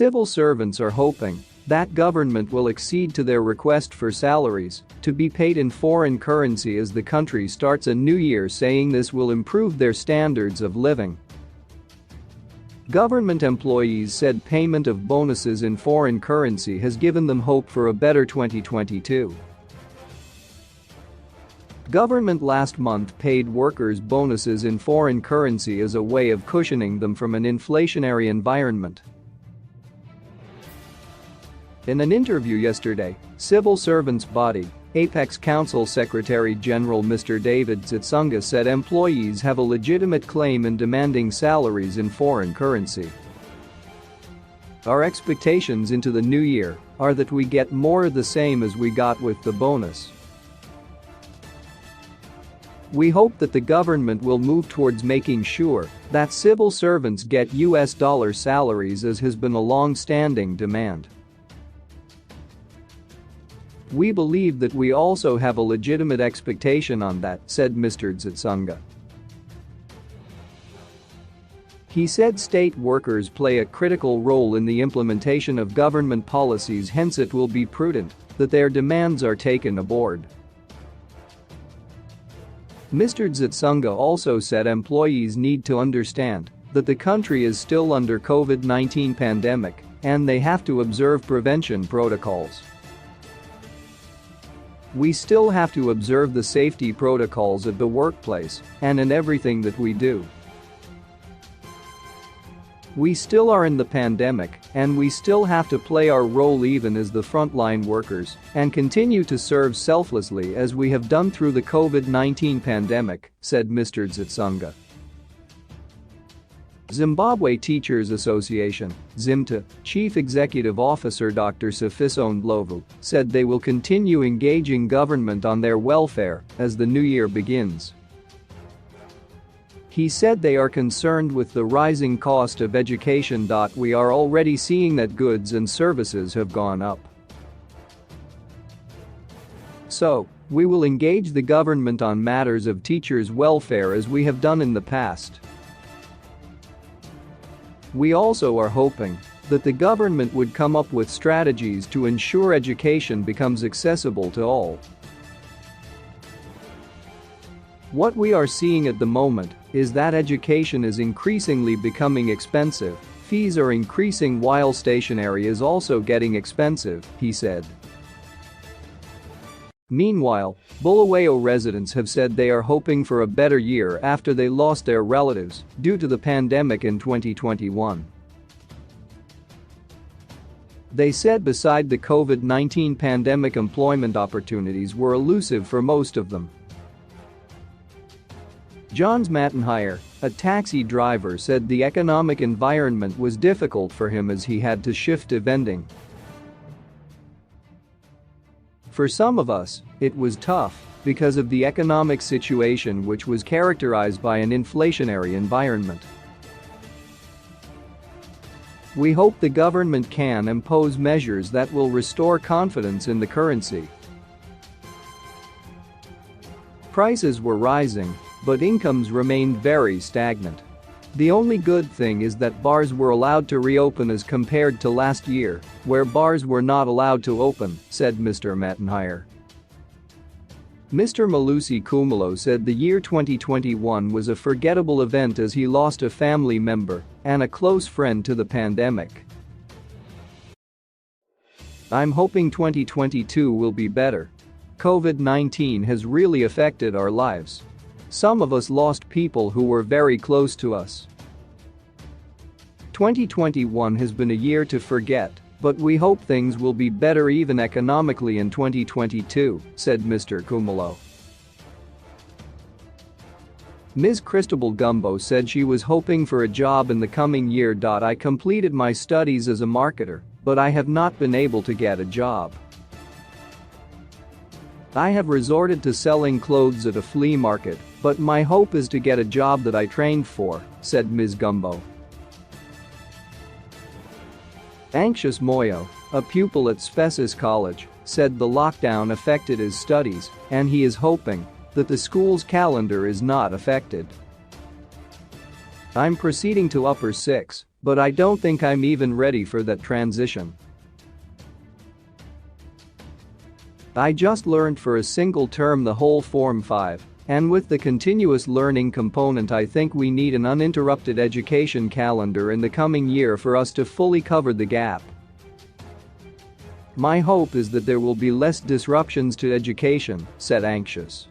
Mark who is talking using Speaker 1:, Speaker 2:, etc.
Speaker 1: Civil servants are hoping that government will accede to their request for salaries to be paid in foreign currency as the country starts a new year, saying this will improve their standards of living. Government employees said payment of bonuses in foreign currency has given them hope for a better 2022. Government last month paid workers bonuses in foreign currency as a way of cushioning them from an inflationary environment. In an interview yesterday, civil servants body, Apex Council Secretary General Mr. David Dzatsunga said employees have a legitimate claim in demanding salaries in foreign currency. Our expectations into the new year are that we get more of the same as we got with the bonus. We hope that the government will move towards making sure that civil servants get US dollar salaries, as has been a long-standing demand. We believe that we also have a legitimate expectation on that, said Mr. Dzatsunga. He said state workers play a critical role in the implementation of government policies, hence it will be prudent that their demands are taken aboard. Mr. Dzatsunga also said employees need to understand that the country is still under COVID-19 pandemic and they have to observe prevention protocols. We still have to observe the safety protocols at the workplace and in everything that we do. We still are in the pandemic and we still have to play our role even as the frontline workers and continue to serve selflessly as we have done through the COVID-19 pandemic, said Mr. Dzatsunga. Zimbabwe Teachers Association, ZIMTA, Chief Executive Officer Dr. Sifiso Ndlovu said they will continue engaging government on their welfare as the new year begins. He said they are concerned with the rising cost of education. We are already seeing that goods and services have gone up. So, we will engage the government on matters of teachers' welfare as we have done in the past. We also are hoping that the government would come up with strategies to ensure education becomes accessible to all. What we are seeing at the moment is that education is increasingly becoming expensive, fees are increasing while stationery is also getting expensive, he said. Meanwhile, Bulawayo residents have said they are hoping for a better year after they lost their relatives due to the pandemic in 2021. They said beside the COVID-19 pandemic, employment opportunities were elusive for most of them. John Mattenhire, a taxi driver, said the economic environment was difficult for him as he had to shift to vending. For some of us, it was tough because of the economic situation, which was characterized by an inflationary environment. We hope the government can impose measures that will restore confidence in the currency. Prices were rising, but incomes remained very stagnant. The only good thing is that bars were allowed to reopen as compared to last year, where bars were not allowed to open, said Mr. Mattenhire. Mr. Malusi Kumalo said the year 2021 was a forgettable event as he lost a family member and a close friend to the pandemic. I'm hoping 2022 will be better. COVID-19 has really affected our lives. Some of us lost people who were very close to us. 2021 has been a year to forget, but we hope things will be better even economically in 2022, said Mr. Kumalo. Ms. Christabel Gumbo said she was hoping for a job in the coming year. I completed my studies as a marketer, but I have not been able to get a job. I have resorted to selling clothes at a flea market, but my hope is to get a job that I trained for, said Ms. Gumbo. Anxious Moyo, a pupil at Spesis College, said the lockdown affected his studies and he is hoping that the school's calendar is not affected. I'm proceeding to upper 6, But I don't think I'm even ready for that transition. I just learned for a single term the whole Form 5. And with the continuous learning component, I think we need an uninterrupted education calendar in the coming year for us to fully cover the gap. My hope is that there will be less disruptions to education," said Anxious.